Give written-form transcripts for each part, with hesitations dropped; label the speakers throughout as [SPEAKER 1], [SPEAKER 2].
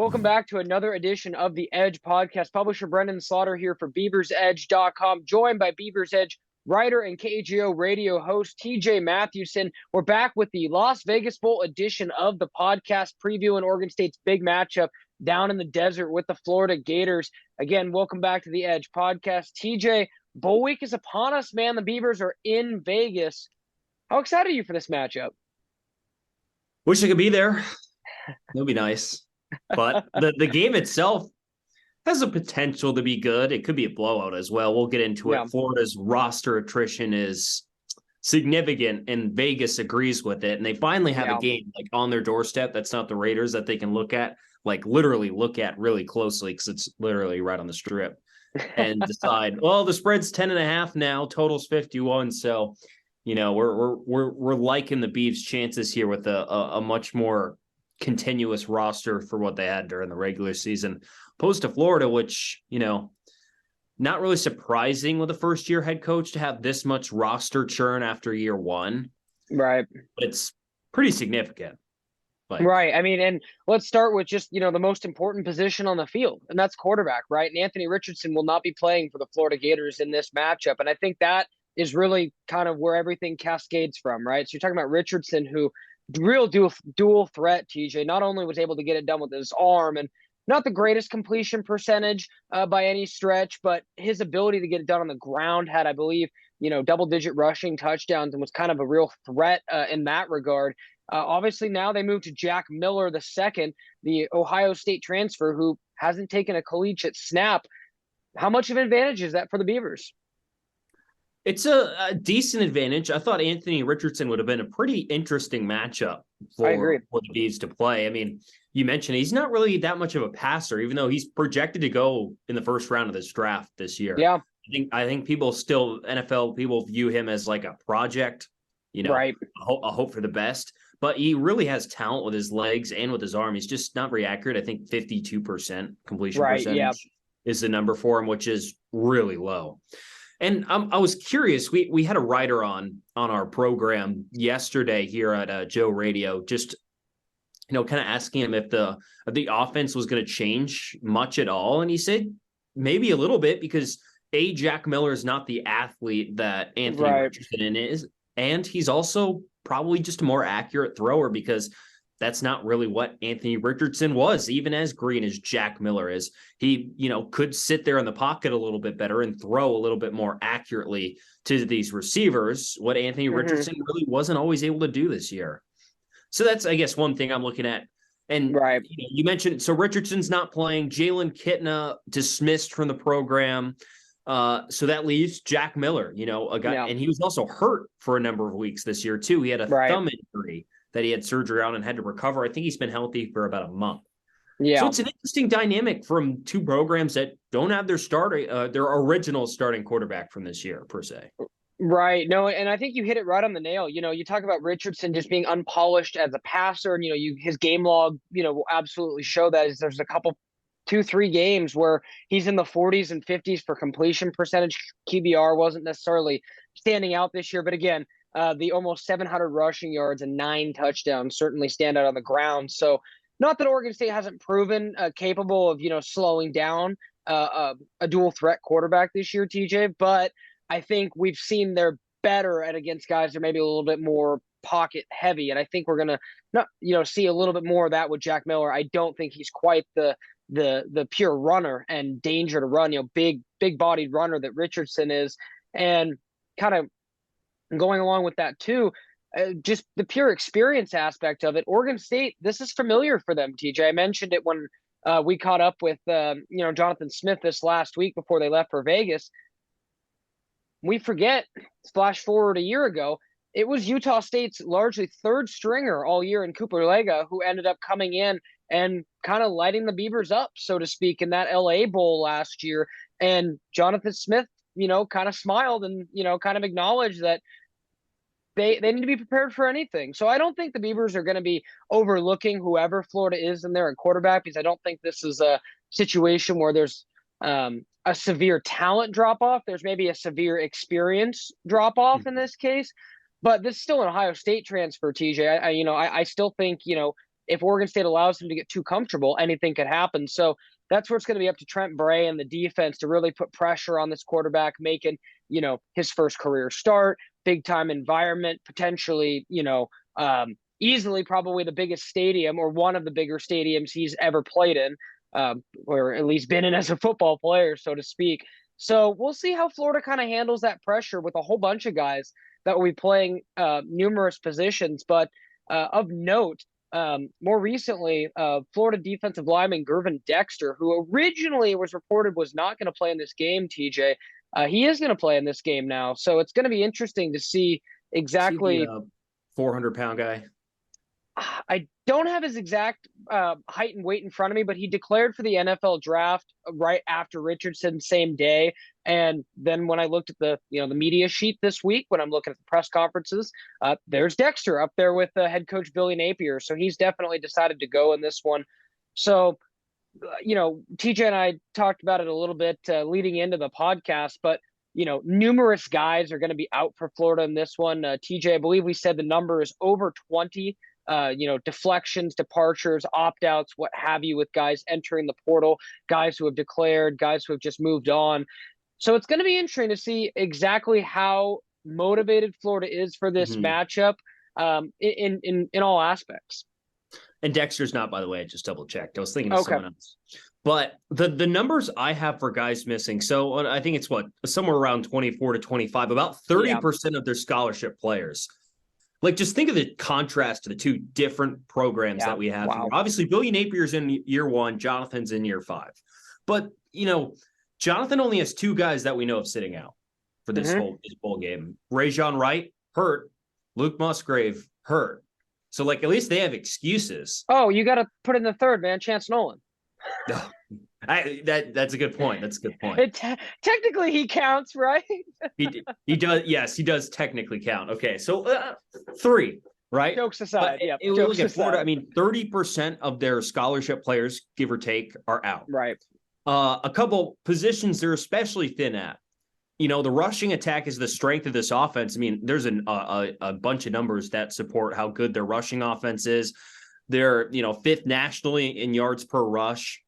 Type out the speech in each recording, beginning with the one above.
[SPEAKER 1] Welcome back to another edition of the Edge podcast. Publisher Brenden Slaughter here for BeaversEdge.com, joined by Beavers Edge writer and KGO radio host TJ Mathewson. We're back with the Las Vegas Bowl edition of the podcast, previewing Oregon State's big matchup down in the desert with the Florida Gators. Again, welcome back to the Edge podcast. TJ, Bowl week is upon us, man. The Beavers are in Vegas. How excited are you for this matchup?
[SPEAKER 2] Wish I could be there. It'll be nice. But the game itself has a potential to be good. It could be a blowout as well. We'll get into it. Florida's roster attrition is significant, and Vegas agrees with it. And they finally have a game like on their doorstep that's not the Raiders that they can look at, like literally look at really closely because it's literally right on the strip and decide, well, the spread's 10.5 now, total's 51. So, you know, we're liking the Beavs' chances here with a much more continuous roster for what they had during the regular season, opposed to Florida, which, you know, not really surprising with a first-year head coach to have this much roster churn after year one.
[SPEAKER 1] Right.
[SPEAKER 2] But it's pretty significant.
[SPEAKER 1] Right. I mean, and let's start with just, you know, the most important position on the field, and that's quarterback, right? And Anthony Richardson will not be playing for the Florida Gators in this matchup. And I think that is really kind of where everything cascades from, right? So you're talking about Richardson, who real dual threat, TJ, not only was able to get it done with his arm and not the greatest completion percentage by any stretch, but his ability to get it done on the ground had, I believe, you know, double-digit rushing touchdowns and was kind of a real threat in that regard. Obviously, now they move to Jack Miller II, the Ohio State transfer who hasn't taken a collegiate snap. How much of an advantage is that for the Beavers?
[SPEAKER 2] It's a decent advantage. I thought Anthony Richardson would have been a pretty interesting matchup for the Beavs to play. I mean, you mentioned he's not really that much of a passer, even though he's projected to go in the first round of this draft this year.
[SPEAKER 1] Yeah.
[SPEAKER 2] I think people still, NFL people view him as like a project, you know, a hope for the best. But he really has talent with his legs and with his arm. He's just not very accurate. I think 52% completion percentage is the number for him, which is really low. And I was curious. We had a writer on our program yesterday here at Joe Radio, just, you know, kind of asking him if the offense was going to change much at all, and he said maybe a little bit because Jack Miller is not the athlete that Anthony Richardson is, and he's also probably just a more accurate thrower because that's not really what Anthony Richardson was, even as green as Jack Miller is. He, you know, could sit there in the pocket a little bit better and throw a little bit more accurately to these receivers, what Anthony Richardson really wasn't always able to do this year. So that's, I guess, one thing I'm looking at. And you know, you mentioned, so Richardson's not playing. Jalen Kitna dismissed from the program. So that leaves Jack Miller, you know, a guy, and he was also hurt for a number of weeks this year too. He had a thumb injury that he had surgery on and had to recover. I think he's been healthy for about a month. Yeah. So it's an interesting dynamic from two programs that don't have their original starting quarterback from this year per se.
[SPEAKER 1] Right. No, and I think you hit it right on the nail. You know, you talk about Richardson just being unpolished as a passer, and, you know, his game log, you know, will absolutely show that. There's a couple 2-3 games where he's in the 40s and 50s for completion percentage. QBR wasn't necessarily standing out this year, but again, the almost 700 rushing yards and 9 touchdowns certainly stand out on the ground. So not that Oregon State hasn't proven capable of, you know, slowing down a dual threat quarterback this year, TJ, but I think we've seen they're better at against guys that are maybe a little bit more pocket heavy. And I think we're going to see a little bit more of that with Jack Miller. I don't think he's quite the pure runner and danger to run, you know, big bodied runner that Richardson is. And kind of going along with that too, just the pure experience aspect of it. Oregon State, this is familiar for them, TJ. I mentioned it when we caught up with, you know, Jonathan Smith this last week before they left for Vegas. We forget, flash forward a year ago, it was Utah State's largely third stringer all year in Cooper Lega who ended up coming in and kind of lighting the Beavers up, so to speak, in that LA Bowl last year. And Jonathan Smith, you know, kind of smiled and, you know, kind of acknowledged that they need to be prepared for anything. So I don't think the Beavers are going to be overlooking whoever Florida is in there at quarterback, because I don't think this is a situation where there's a severe talent drop-off. There's maybe a severe experience drop-off in this case. But this is still an Ohio State transfer, TJ. I still think, you know, if Oregon State allows him to get too comfortable, anything could happen. So that's where it's going to be up to Trent Bray and the defense to really put pressure on this quarterback, making, his first career start, big time environment, potentially, easily probably the biggest stadium or one of the bigger stadiums he's ever played in, or at least been in as a football player, so to speak. So we'll see how Florida kind of handles that pressure with a whole bunch of guys that will be playing numerous positions. But of note, more recently, Florida defensive lineman Gervin Dexter, who originally was reported was not going to play in this game, TJ, he is going to play in this game now. So it's going to be interesting to see exactly.
[SPEAKER 2] 400-pound guy.
[SPEAKER 1] I don't have his exact height and weight in front of me, but he declared for the NFL draft right after Richardson, same day. And then when I looked at the media sheet this week, when I'm looking at the press conferences, there's Dexter up there with head coach Billy Napier. So he's definitely decided to go in this one. So, TJ and I talked about it a little bit leading into the podcast, but numerous guys are going to be out for Florida in this one. TJ, I believe we said the number is over 20. Deflections, departures, opt-outs, what have you, with guys entering the portal, guys who have declared, guys who have just moved on. So it's going to be interesting to see exactly how motivated Florida is for this matchup in all aspects.
[SPEAKER 2] And Dexter's not, by the way, I just double-checked. I was thinking of someone else. But the numbers I have for guys missing, so I think it's somewhere around 24 to 25, about 30% of their scholarship players. Like, just think of the contrast to the two different programs that we have here. Obviously, Billy Napier's in year 1, Jonathan's in year 5. But, Jonathan only has 2 guys that we know of sitting out for this bowl game. Rajon Wright, hurt. Luke Musgrave, hurt. So, at least they have excuses.
[SPEAKER 1] Oh, you got to put in the third, man, Chance Nolan.
[SPEAKER 2] That's a good point. That's a good point.
[SPEAKER 1] Technically, he counts, right?
[SPEAKER 2] he does. Yes, he does technically count. Okay, so 3, right?
[SPEAKER 1] Jokes aside, yeah.
[SPEAKER 2] Look at Florida. I mean, 30% of their scholarship players, give or take, are out.
[SPEAKER 1] Right.
[SPEAKER 2] A couple positions they're especially thin at. The rushing attack is the strength of this offense. I mean, there's a bunch of numbers that support how good their rushing offense is. They're 5th nationally in yards per rush,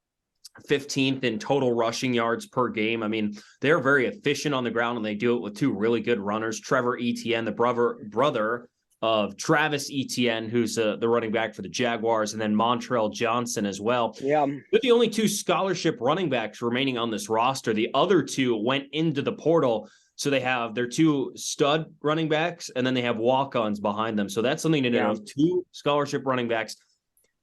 [SPEAKER 2] 15th in total rushing yards per game. I mean, they're very efficient on the ground, and they do it with 2 really good runners. Trevor Etienne, the brother of Travis Etienne, who's the running back for the Jaguars, and then Montrell Johnson as well.
[SPEAKER 1] Yeah.
[SPEAKER 2] They're the only 2 scholarship running backs remaining on this roster. The other 2 went into the portal. So they have their 2 stud running backs, and then they have walk-ons behind them. So that's something to know. 2 scholarship running backs.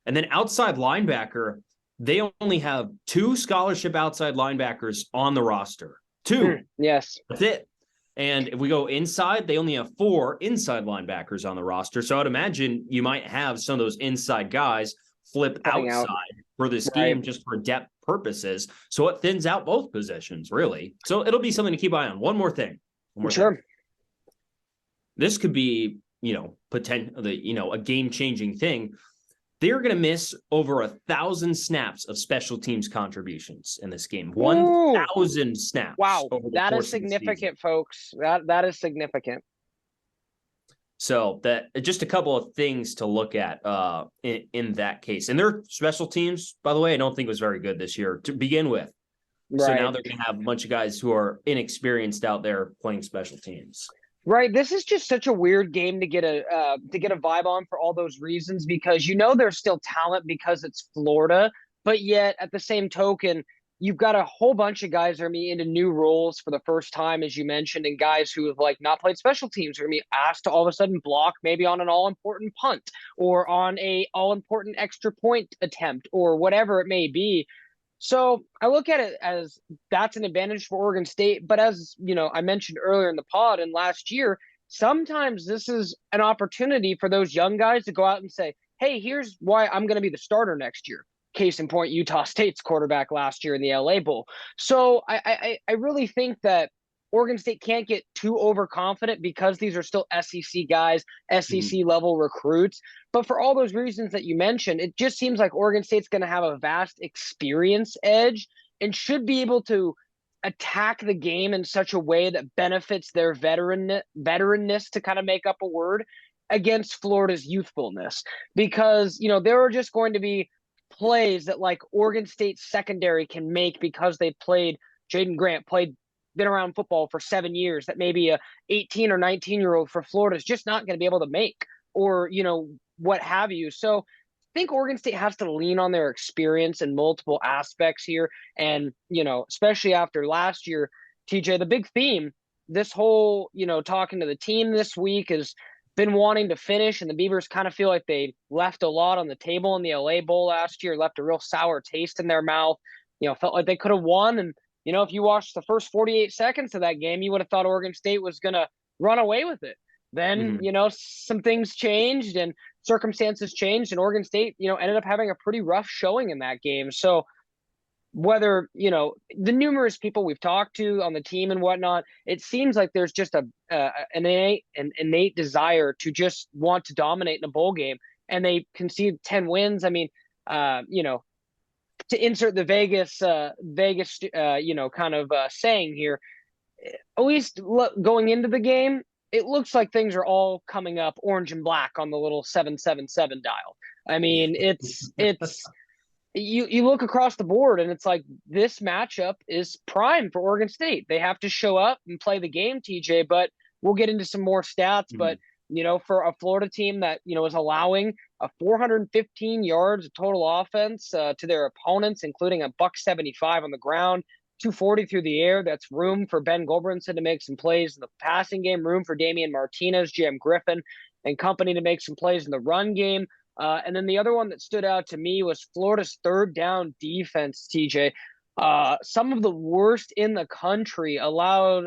[SPEAKER 2] And then outside linebacker, they only have 2 scholarship outside linebackers on the roster. 2.
[SPEAKER 1] Yes.
[SPEAKER 2] That's it. And if we go inside, they only have 4 inside linebackers on the roster. So I'd imagine you might have some of those inside guys flip outside for this game just for depth purposes. So it thins out both positions, really. So it'll be something to keep an eye on. One more thing.
[SPEAKER 1] Sure.
[SPEAKER 2] This could be, potentially, a game-changing thing. They're going to miss over 1,000 snaps of special teams contributions in this game. 1,000 snaps.
[SPEAKER 1] Wow, that is significant, folks. That is significant.
[SPEAKER 2] So that just a couple of things to look at in that case. And their special teams, by the way, I don't think was very good this year to begin with. Right. So now they're going to have a bunch of guys who are inexperienced out there playing special teams.
[SPEAKER 1] Right. This is just such a weird game to get a vibe on for all those reasons, because there's still talent because it's Florida, but yet at the same token, you've got a whole bunch of guys that are into new roles for the first time, as you mentioned, and guys who have not played special teams are going to be asked to all of a sudden block maybe on an all-important punt or on a all-important extra point attempt or whatever it may be. So I look at it as that's an advantage for Oregon State. But as I mentioned earlier in the pod and last year, sometimes this is an opportunity for those young guys to go out and say, hey, here's why I'm going to be the starter next year. Case in point, Utah State's quarterback last year in the LA Bowl. So I really think that Oregon State can't get too overconfident because these are still SEC guys, SEC level recruits. But for all those reasons that you mentioned, it just seems like Oregon State's going to have a vast experience edge and should be able to attack the game in such a way that benefits their veteranness, to kind of make up a word, against Florida's youthfulness, because, there are just going to be plays that like Oregon State secondary can make because they played Jaden Grant, been around football for 7 years, that maybe a 18 or 19-year-old for Florida is just not going to be able to make, or, what have you. So I think Oregon State has to lean on their experience in multiple aspects here. And, especially after last year, TJ, the big theme, this whole, talking to the team this week has been wanting to finish, and the Beavers kind of feel like they left a lot on the table in the LA Bowl last year, left a real sour taste in their mouth, felt like they could have won. And, if you watched the first 48 seconds of that game, you would have thought Oregon State was going to run away with it. Then, some things changed and circumstances changed, and Oregon State, ended up having a pretty rough showing in that game. So whether, the numerous people we've talked to on the team and whatnot, it seems like there's just an innate desire to just want to dominate in a bowl game, and they concede 10 wins. I mean, to insert the Vegas, saying here, at least going into the game, it looks like things are all coming up orange and black on the little 777 dial. I mean, it's you look across the board, and it's like this matchup is prime for Oregon State. They have to show up and play the game, TJ, but we'll get into some more stats. But, for a Florida team that, is allowing a 415 yards of total offense to their opponents, including a $175 on the ground, 240 through the air. That's room for Ben Goldbrinson to make some plays in the passing game, room for Damian Martinez, Jam Griffin, and company to make some plays in the run game. And then the other one that stood out to me was Florida's third down defense, TJ. Some of the worst in the country, allowed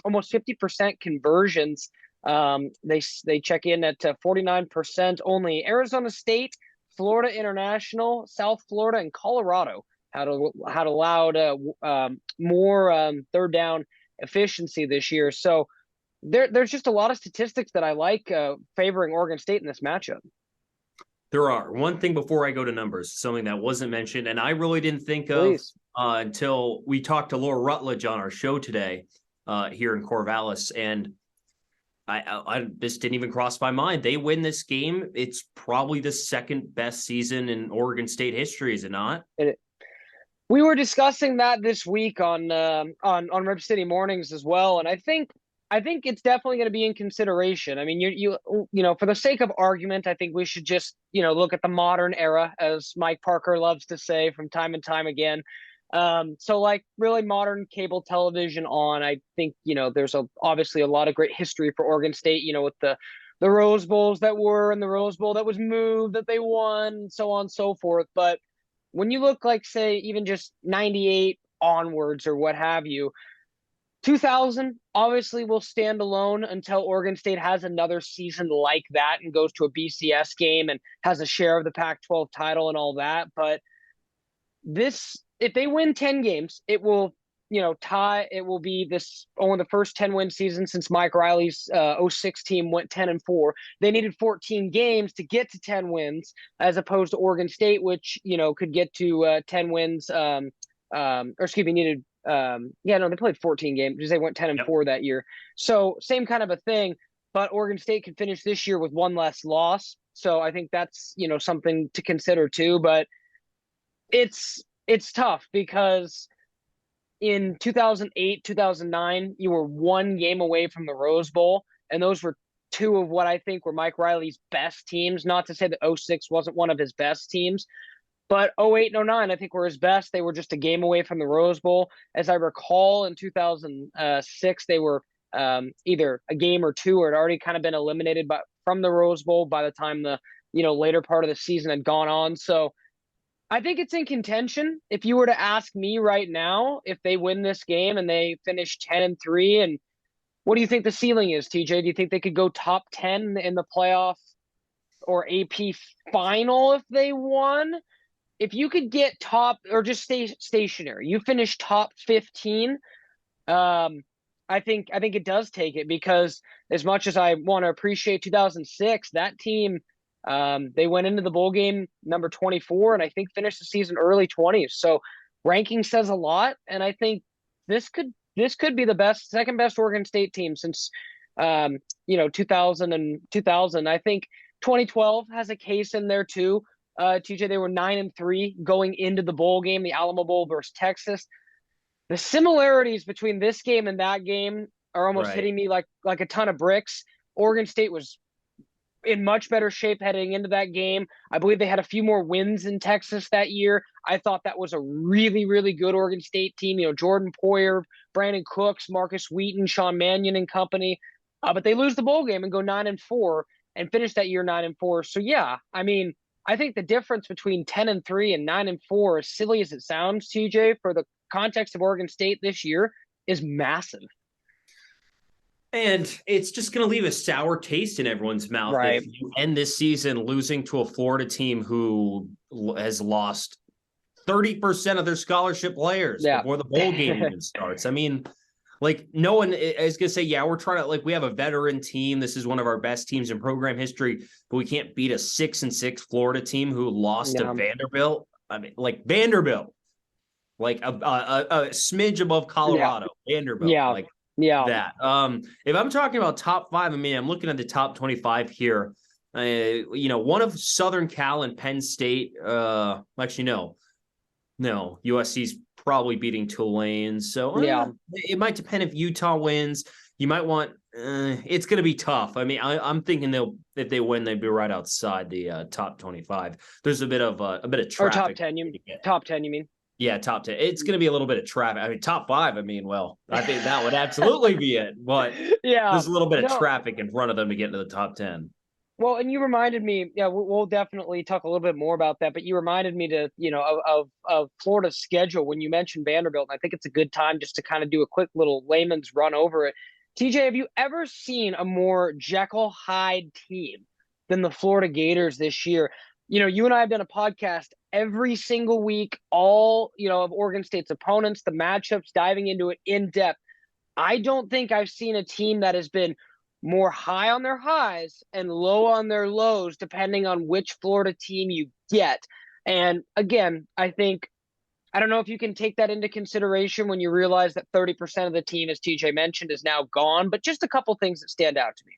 [SPEAKER 1] almost 50% conversions. They check in at 49% only. Arizona State, Florida International, South Florida, and Colorado had allowed more third down efficiency this year. So there's just a lot of statistics that I like favoring Oregon State in this matchup.
[SPEAKER 2] There are. One thing before I go to numbers, something that wasn't mentioned, and I really didn't think of until we talked to Laura Rutledge on our show today here in Corvallis, and I this didn't even cross my mind. They win this game, it's probably the second best season in Oregon State history, is it not?
[SPEAKER 1] We were discussing that this week on Rip City Mornings as well, and I think it's definitely going to be in consideration. I mean, you for the sake of argument, I think we should just, look at the modern era, as Mike Parker loves to say from time and time again. So like really modern cable television on, I think, there's obviously a lot of great history for Oregon State, with the Rose Bowls that were, and the Rose Bowl that was moved, that they won, so on and so forth. But when you look like, say, even just 98 onwards or what have you, 2000 obviously will stand alone until Oregon State has another season like that and goes to a BCS game and has a share of the Pac-12 title and all that. But if they win 10 games, it will, tie. It will be only the first 10-win season since Mike Riley's 06 team went 10-4. They needed 14 games to get to 10 wins, as opposed to Oregon State, which, could get to 10 wins. Needed. They played 14 games because they went 10-4 that year. So same kind of a thing, but Oregon State could finish this year with one less loss. So I think that's, something to consider too. But it's tough because in 2008, 2009, you were one game away from the Rose Bowl, and those were two of what I think were Mike Riley's best teams. Not to say that 06 wasn't one of his best teams, but 08 and 09, I think, were his best. They were just a game away from the Rose Bowl. As I recall, in 2006, they were either a game or two, or had already kind of been eliminated from the Rose Bowl by the time the later part of the season had gone on. So I think it's in contention. If you were to ask me right now, if they win this game and they finish 10-3, and what do you think the ceiling is, TJ? Do you think they could go top 10 in the playoff or AP final if they won? If you could get top, or just stay stationary, you finish top 15, I think it does take it, because as much as I want to appreciate 2006, that team, they went into the bowl game number 24, and I think finished the season early 20s. So ranking says a lot, and I think this could be the second best Oregon State team since 2000. I think 2012 has a case in there too. TJ, they were 9-3 going into the bowl game, the Alamo Bowl versus Texas. The similarities between this game and that game are almost hitting me like a ton of bricks. Oregon State was in much better shape heading into that game. I believe they had a few more wins in Texas that year. I thought that was a really, really good Oregon State team. Jordan Poyer, Brandon Cooks, Marcus Wheaton, Sean Mannion and company. But they lose the bowl game and go 9-4 and finish that year 9-4. So yeah, I mean, I think the difference between 10-3 and 9-4, as silly as it sounds, TJ, for the context of Oregon State this year, is massive.
[SPEAKER 2] And it's just going to leave a sour taste in everyone's mouth if you end this season losing to a Florida team who has lost 30% of their scholarship players before the bowl game even starts. I mean, like, no one is going to say, yeah, we're trying to, like, we have a veteran team. This is one of our best teams in program history, but we can't beat a 6-6 Florida team who lost to Vanderbilt. I mean, like, Vanderbilt, like a smidge above Colorado, Vanderbilt, like that. If I'm talking about top 5, I mean, I'm looking at the top 25 here. One of Southern Cal and Penn State. Actually, no, USC's probably beating Tulane. So it might depend if Utah wins. You might want. It's going to be tough. I mean, I'm thinking if they win, they'd be right outside the top 25. There's a bit of traffic.
[SPEAKER 1] Or top 10. Top 10, you mean?
[SPEAKER 2] Yeah, top 10. It's going to be a little bit of traffic. I mean, top 5. I mean, well, I think that would absolutely be it. But there's a little bit of traffic in front of them to get into the top 10.
[SPEAKER 1] Well, and you reminded me, we'll definitely talk a little bit more about that, but you reminded me of Florida's schedule when you mentioned Vanderbilt. And I think it's a good time just to kind of do a quick little layman's run over it. TJ, have you ever seen a more Jekyll Hyde team than the Florida Gators this year? You and I have done a podcast every single week, all, of Oregon State's opponents, the matchups, diving into it in depth. I don't think I've seen a team that has been more high on their highs and low on their lows, depending on which Florida team you get. And again, I don't know if you can take that into consideration when you realize that 30% of the team, as TJ mentioned, is now gone, but just a couple things that stand out to me.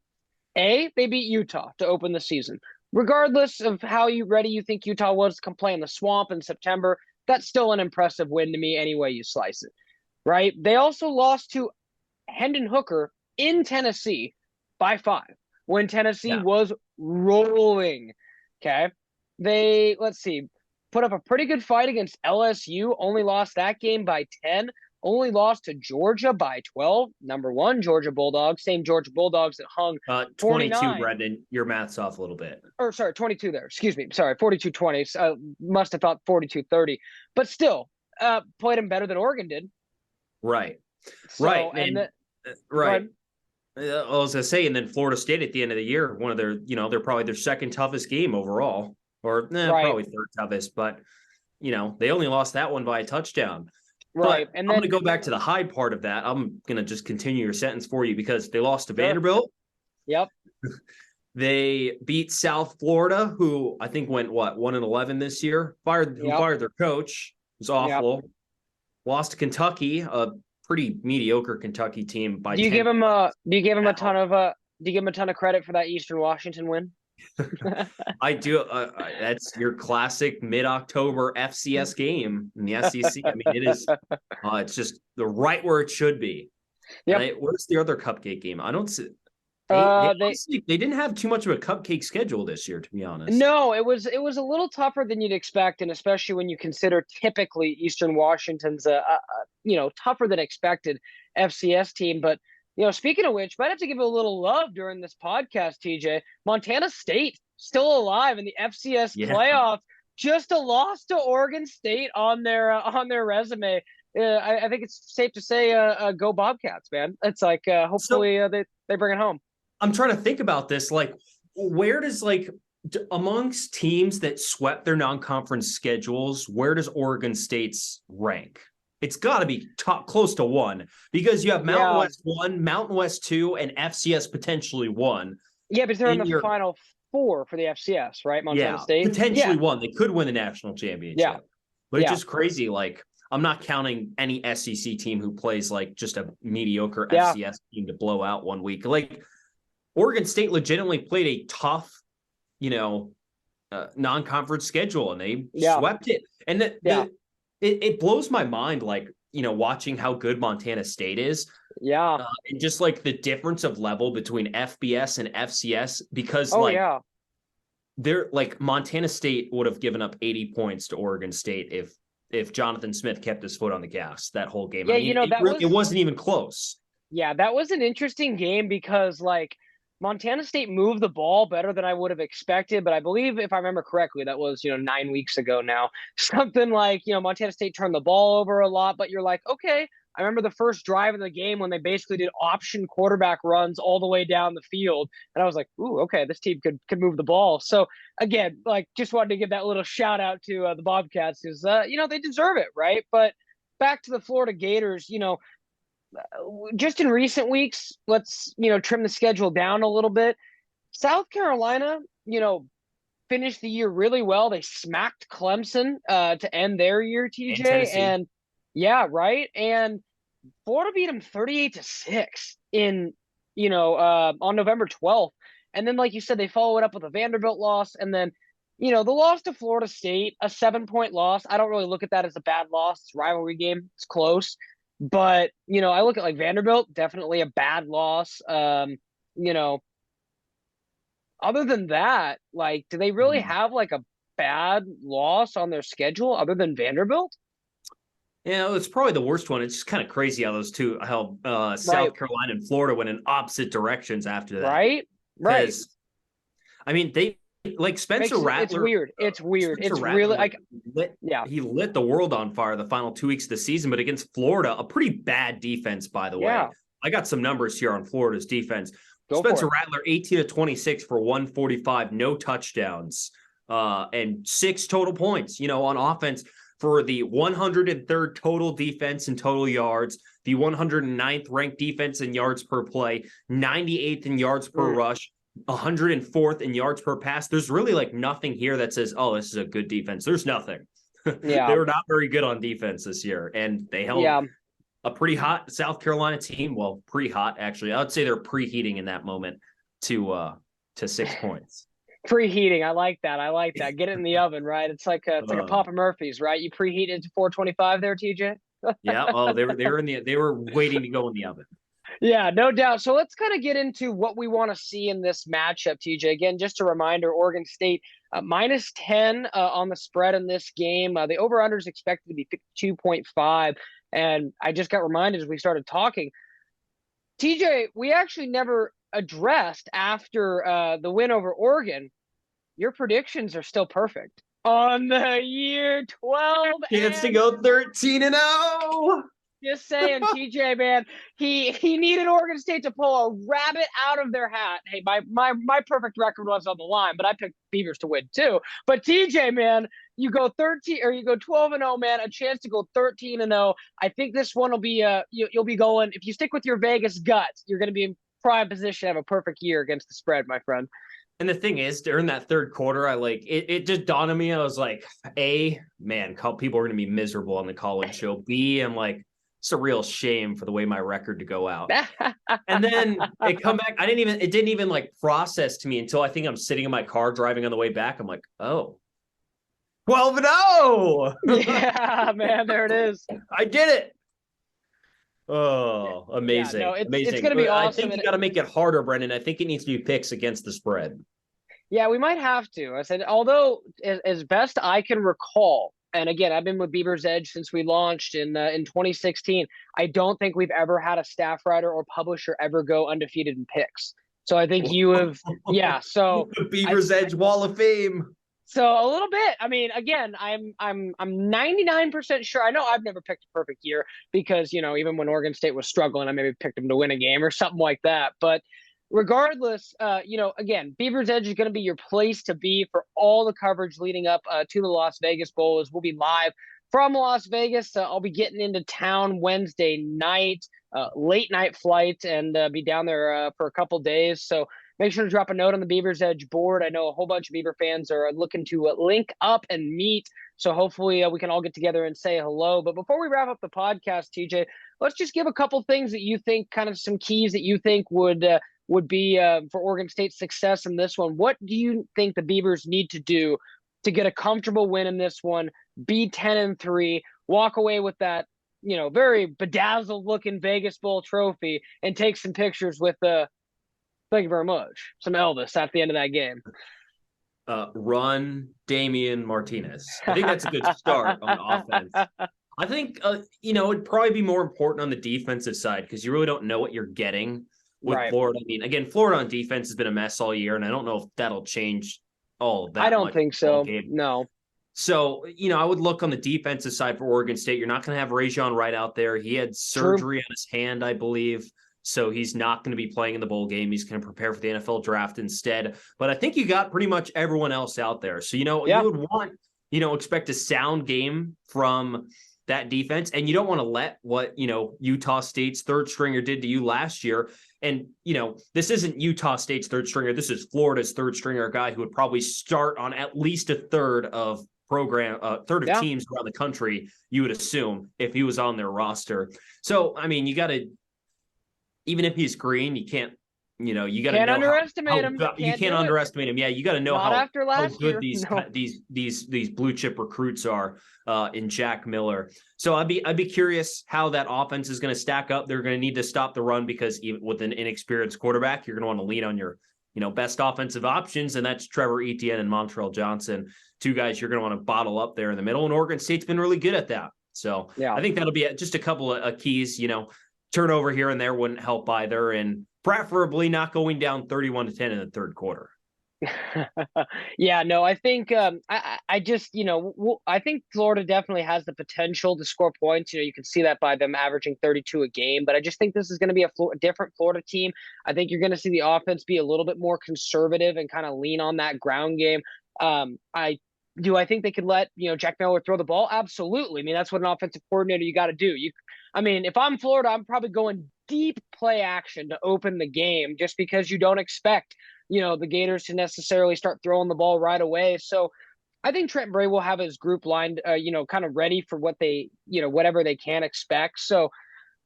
[SPEAKER 1] A, they beat Utah to open the season. Regardless of how ready you think Utah was to come play in the swamp in September, that's still an impressive win to me any way you slice it, right? They also lost to Hendon Hooker in Tennessee by 5 when Tennessee was rolling, okay? They, put up a pretty good fight against LSU, only lost that game by 10, only lost to Georgia by 12. Number 1, Georgia Bulldogs, same Georgia Bulldogs that hung
[SPEAKER 2] 22, Brenden. Your math's off a little bit.
[SPEAKER 1] Or sorry, 22 there. Excuse me. Sorry, 42-20. Must have thought 42-30. But still, played them better than Oregon did.
[SPEAKER 2] Right.
[SPEAKER 1] So,
[SPEAKER 2] right.
[SPEAKER 1] Right.
[SPEAKER 2] I was going to say, and then Florida State at the end of the year, one of their, they're probably their second toughest game overall. Or probably third toughest. But, they only lost that one by a touchdown.
[SPEAKER 1] Right.
[SPEAKER 2] But I'm going to go back to the high part of that. I'm going to just continue your sentence for you because they lost to Vanderbilt.
[SPEAKER 1] Yep.
[SPEAKER 2] They beat South Florida, who I think went, 1-11 this year? Fired their coach. It was awful. Yep. Lost to Kentucky, a pretty mediocre Kentucky team.
[SPEAKER 1] Do you give them a ton of credit for that Eastern Washington win?
[SPEAKER 2] I do. That's your classic mid-October FCS game in the SEC. I mean, it is. It's just the right where it should be. Yeah. Where's the other cupcake game? I don't see. They didn't have too much of a cupcake schedule this year, to be honest.
[SPEAKER 1] No, it was a little tougher than you'd expect, and especially when you consider typically Eastern Washington's a tougher than expected FCS team, but. Speaking of which, might have to give it a little love during this podcast, TJ. Montana State still alive in the FCS playoffs. Just a loss to Oregon State on their resume. I think it's safe to say, go Bobcats, man. It's like hopefully they bring it home.
[SPEAKER 2] I'm trying to think about this. Like, where does amongst teams that swept their non-conference schedules, where does Oregon State's rank? It's got to be close to 1 because you have Mountain West 1, Mountain West 2, and FCS potentially 1.
[SPEAKER 1] Yeah, but they're in the Final 4 for the FCS, right? Montana State?
[SPEAKER 2] Potentially 1. They could win the national championship.
[SPEAKER 1] Yeah.
[SPEAKER 2] But it's just crazy. Like, I'm not counting any SEC team who plays like just a mediocre
[SPEAKER 1] Yeah.
[SPEAKER 2] FCS team to blow out one week. Like Oregon State legitimately played a tough, non-conference schedule, and they swept it. And it blows my mind, like, watching how good Montana State is.
[SPEAKER 1] Yeah.
[SPEAKER 2] And just like the difference of level between FBS and FCS, because they're like Montana State would have given up 80 points to Oregon State if Jonathan Smith kept his foot on the gas that whole game.
[SPEAKER 1] Yeah,
[SPEAKER 2] it wasn't even close.
[SPEAKER 1] Yeah, that was an interesting game because like Montana State moved the ball better than I would have expected, but I believe if I remember correctly, that was, 9 weeks ago now. Something like, Montana State turned the ball over a lot, but you're like, okay. I remember the first drive of the game when they basically did option quarterback runs all the way down the field. And I was like, ooh, okay, this team could move the ball. So again, like just wanted to give that little shout out to the Bobcats because, they deserve it, right? But back to the Florida Gators, just in recent weeks, let's, trim the schedule down a little bit. South Carolina, finished the year really well. They smacked Clemson to end their year, TJ. And yeah, right. And Florida beat them 38-6 in, on November 12th. And then, like you said, they followed up with a Vanderbilt loss. And then, the loss to Florida State, a 7-point loss. I don't really look at that as a bad loss. It's a rivalry game. It's close. But, I look at like Vanderbilt, definitely a bad loss. Other than that, like, do they really have like a bad loss on their schedule other than Vanderbilt?
[SPEAKER 2] Yeah, it's probably the worst one. It's just kind of crazy how those two, South Carolina and Florida went in opposite directions after that.
[SPEAKER 1] Right.
[SPEAKER 2] I mean, they like Spencer Rattler.
[SPEAKER 1] It's weird. It's really like
[SPEAKER 2] he lit the world on fire the final 2 weeks of the season, but against Florida, a pretty bad defense, by the way. I got some numbers here on Florida's defense. Spencer Rattler, 18-26 for 145, no touchdowns, and 6 total points, on offense for the 103rd total defense in total yards, the 109th ranked defense in yards per play, 98th in yards per rush, 104th in yards per pass. There's really like nothing here that says, oh, this is a good defense. There's nothing. They were not very good on defense this year, and they held a pretty hot South Carolina team. Well, pretty hot, actually. I would say they're preheating in that moment to 6 points.
[SPEAKER 1] Preheating. I like that. Get it in the oven, right? It's like a Papa Murphy's, right? You preheat it to 425 there, TJ.
[SPEAKER 2] Yeah. Oh, they were waiting to go in the oven.
[SPEAKER 1] Yeah, no doubt. So let's kind of get into what we want to see in this matchup, TJ. Again, just a reminder, Oregon State minus 10 on the spread in this game. The over-under is expected to be 52.5. And I just got reminded as we started talking, TJ, we actually never addressed after the win over Oregon. Your predictions are still perfect on the year 12.
[SPEAKER 2] Chance to go 13-0.
[SPEAKER 1] Just saying, TJ, man, he needed Oregon State to pull a rabbit out of their hat. Hey, my perfect record was on the line, but I picked Beavers to win too. But TJ, man, you go 12-0, man, a chance to go 13-0. I think this one will be you'll be going, if you stick with your Vegas guts, you're going to be in prime position to have a perfect year against the spread, my friend.
[SPEAKER 2] And the thing is, during that third quarter, it just dawned on me. I was like, A, man, people are going to be miserable on the college show. B, I'm like, it's a real shame for the way my record to go out. And then it come back. It didn't even like process to me until I think I'm sitting in my car driving on the way back. I'm like, oh, 12-0.
[SPEAKER 1] Yeah, man, there it is.
[SPEAKER 2] I did it. Oh, amazing.
[SPEAKER 1] Yeah, no,
[SPEAKER 2] amazing.
[SPEAKER 1] It's going to be awesome.
[SPEAKER 2] I think you got to make it harder, Brenden. I think it needs to be picks against the spread.
[SPEAKER 1] Yeah, we might have to. I said, although as best I can recall, and again, I've been with BeaversEdge since we launched in 2016. I don't think we've ever had a staff writer or publisher ever go undefeated in picks. So I think you have, yeah. So
[SPEAKER 2] BeaversEdge Wall of Fame.
[SPEAKER 1] So a little bit. I mean, again, I'm 99% sure. I know I've never picked a perfect year because, even when Oregon State was struggling, I maybe picked them to win a game or something like that. But regardless, again, BeaversEdge is going to be your place to be for all the coverage leading up to the Las Vegas Bowl. As we'll be live from Las Vegas. I'll be getting into town Wednesday night, late night flight, and be down there for a couple days. So make sure to drop a note on the BeaversEdge board. I know a whole bunch of Beaver fans are looking to link up and meet. So hopefully we can all get together and say hello. But before we wrap up the podcast, TJ, let's just give a couple things that you think, kind of some keys that you think would be for Oregon State's success in this one. What do you think the Beavers need to do to get a comfortable win in this one, be 10-3, walk away with that, very bedazzled looking Vegas Bowl trophy, and take some pictures with thank you very much, some Elvis at the end of that game?
[SPEAKER 2] Run Damian Martinez. I think that's a good start on offense. I think, it'd probably be more important on the defensive side because you really don't know what you're getting with Florida. I mean, again, Florida on defense has been a mess all year, and I don't know if that'll change all of that.
[SPEAKER 1] I don't think so. No.
[SPEAKER 2] So, I would look on the defensive side for Oregon State. You're not going to have Rajon Wright out there. He had surgery on his hand, I believe. So he's not going to be playing in the bowl game. He's going to prepare for the NFL draft instead. But I think you got pretty much everyone else out there. So, you would want, expect a sound game from that defense. And you don't want to let what, Utah State's third stringer did to you last year. And, this isn't Utah State's third stringer. This is Florida's third stringer, a guy who would probably start on at least a third of teams around the country, you would assume, if he was on their roster. So, I mean, you got to, even if he's green, you can't, you got to
[SPEAKER 1] underestimate him.
[SPEAKER 2] You can't underestimate him. Yeah, you got to know how good these blue chip recruits are in Jack Miller. So I'd be curious how that offense is going to stack up. They're going to need to stop the run because even with an inexperienced quarterback, you're going to want to lean on your best offensive options, and that's Trevor Etienne and Montreal Johnson, two guys you're going to want to bottle up there in the middle. And Oregon State's been really good at that. So I think that'll be just a couple of keys. Turnover here and there wouldn't help either, and preferably not going down 31-10 in the third quarter.
[SPEAKER 1] Yeah, no, I think I just, I think Florida definitely has the potential to score points. You can see that by them averaging 32 a game, but I just think this is going to be a different Florida team. I think you're going to see the offense be a little bit more conservative and kind of lean on that ground game. I think they could let, Jack Miller throw the ball? Absolutely. I mean, that's what an offensive coordinator you got to do. If I'm Florida, I'm probably going deep play action to open the game just because you don't expect, the Gators to necessarily start throwing the ball right away. So I think Trent Bray will have his group lined, kind of ready for what they, whatever they can expect. So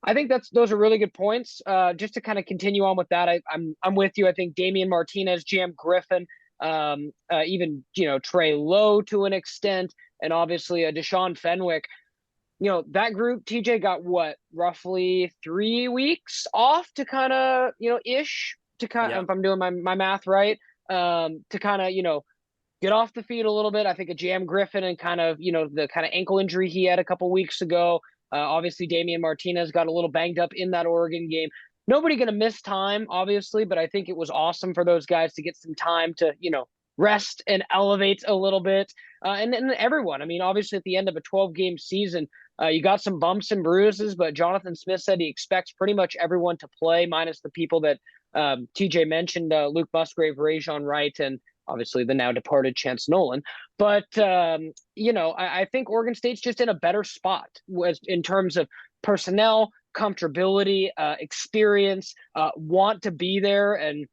[SPEAKER 1] I think those are really good points. Just to kind of continue on with that, I'm with you. I think Damian Martinez, Jam Griffin, even, Trey Lowe to an extent, and obviously Deshaun Fenwick. That group, TJ, got roughly 3 weeks off to kind of, if I'm doing my math right, to kind of, get off the feet a little bit. I think a Jam Griffin and kind of, the kind of ankle injury he had a couple weeks ago. Obviously, Damian Martinez got a little banged up in that Oregon game. Nobody going to miss time, obviously, but I think it was awesome for those guys to get some time to, rest and elevate a little bit. And then everyone, obviously at the end of a 12-game season, you got some bumps and bruises, but Jonathan Smith said he expects pretty much everyone to play, minus the people that TJ mentioned, Luke Musgrave, Rajon Wright, and obviously the now departed Chance Nolan. But, I think Oregon State's just in a better spot in terms of personnel, comfortability, experience, want to be there. And,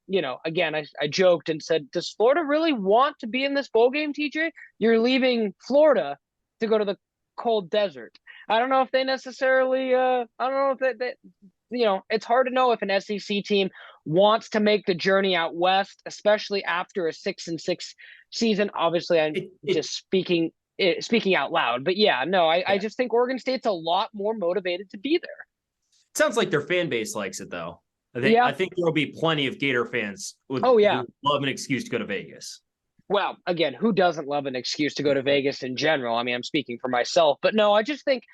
[SPEAKER 1] again, I joked and said, does Florida really want to be in this bowl game, TJ? You're leaving Florida to go to the cold desert. I don't know if they necessarily, I don't know if they it's hard to know if an SEC team wants to make the journey out west, especially after a 6-6 season. Obviously, I'm just speaking out loud, but I just think Oregon State's a lot more motivated to be there.
[SPEAKER 2] It sounds like their fan base likes it, though. I think there'll be plenty of Gator fans who love an excuse to go to Vegas.
[SPEAKER 1] Well, again, who doesn't love an excuse to go to Vegas in general? I'm speaking for myself, but no, I just think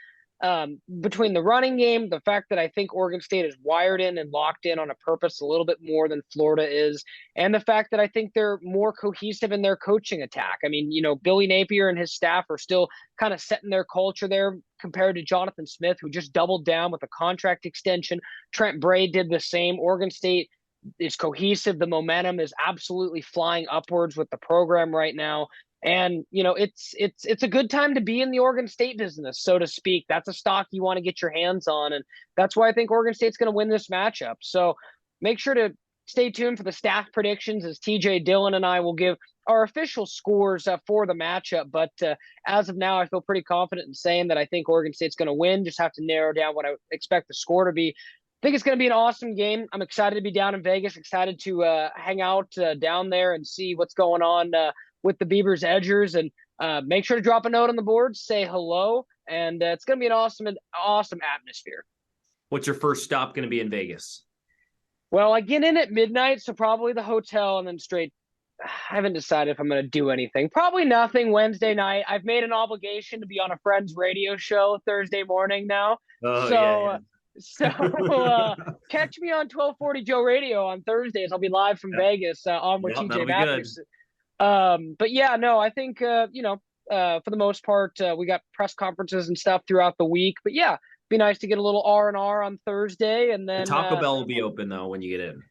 [SPEAKER 1] between the running game, the fact that I think Oregon State is wired in and locked in on a purpose a little bit more than Florida is, and the fact that I think they're more cohesive in their coaching attack. Billy Napier and his staff are still kind of setting their culture there compared to Jonathan Smith, who just doubled down with a contract extension. Trent Bray did the same. Oregon State is cohesive. The momentum is absolutely flying upwards with the program right now. And, it's a good time to be in the Oregon State business, so to speak. That's a stock you want to get your hands on. And that's why I think Oregon State's going to win this matchup. So make sure to stay tuned for the staff predictions as TJ, Dillon, and I will give our official scores for the matchup. But as of now, I feel pretty confident in saying that I think Oregon State's going to win. Just have to narrow down what I expect the score to be. I think it's going to be an awesome game. I'm excited to be down in Vegas, excited to hang out down there and see what's going on with the Beavers Edgers. And make sure to drop a note on the board, say hello, and it's going to be an awesome atmosphere.
[SPEAKER 2] What's your first stop going to be in Vegas?
[SPEAKER 1] Well, I get in at midnight, so probably the hotel and then straight. I haven't decided if I'm going to do anything. Probably nothing Wednesday night. I've made an obligation to be on a friend's radio show Thursday morning now.
[SPEAKER 2] Oh,
[SPEAKER 1] so, catch me on 1240 Joe Radio on Thursdays. I'll be live from Vegas on with TJ Mathewson. But yeah, no, I think, for the most part, we got press conferences and stuff throughout the week. But yeah, be nice to get a little R&R on Thursday. And then
[SPEAKER 2] the Taco Bell will be open, though, when you get in.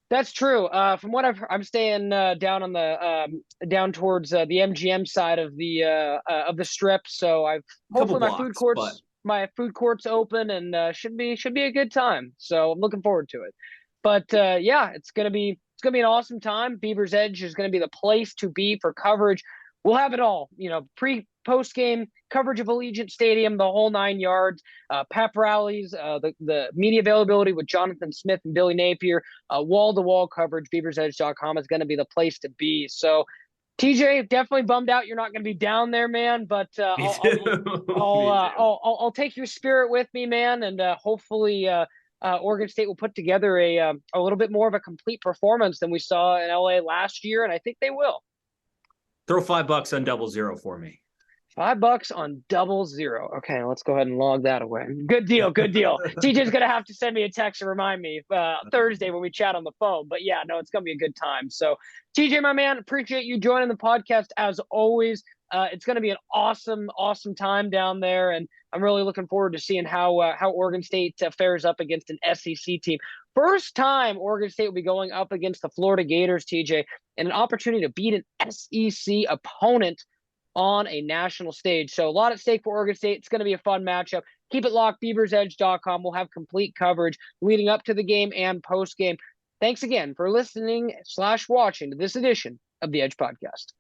[SPEAKER 1] That's true. From what I'm staying down on the down towards the MGM side of the strip. So hopefully my food court's open and should be a good time. So I'm looking forward to it. But yeah, it's gonna be an awesome time. Beavers Edge is gonna be the place to be for coverage. We'll have it all. Post game coverage of Allegiant Stadium, the whole 9 yards, pep rallies, the media availability with Jonathan Smith and Billy Napier, wall-to-wall coverage. BeaversEdge.com is going to be the place to be. So, TJ, definitely bummed out you're not going to be down there, man. But I'll take your spirit with me, man, and hopefully Oregon State will put together a little bit more of a complete performance than we saw in LA last year, and I think they will.
[SPEAKER 2] Throw $5 on 00 for me.
[SPEAKER 1] $5 on 00. Okay, let's go ahead and log that away. Good deal. TJ's going to have to send me a text to remind me Thursday when we chat on the phone. But yeah, no, it's going to be a good time. So TJ, my man, appreciate you joining the podcast as always. It's going to be an awesome time down there. And I'm really looking forward to seeing how Oregon State fares up against an SEC team. First time Oregon State will be going up against the Florida Gators, TJ, and an opportunity to beat an SEC opponent on a national stage. So a lot at stake for Oregon State. It's going to be a fun matchup. Keep it locked, BeaversEdge.com. We'll have complete coverage leading up to the game and post game. Thanks again for listening/watching to this edition of the Edge Podcast.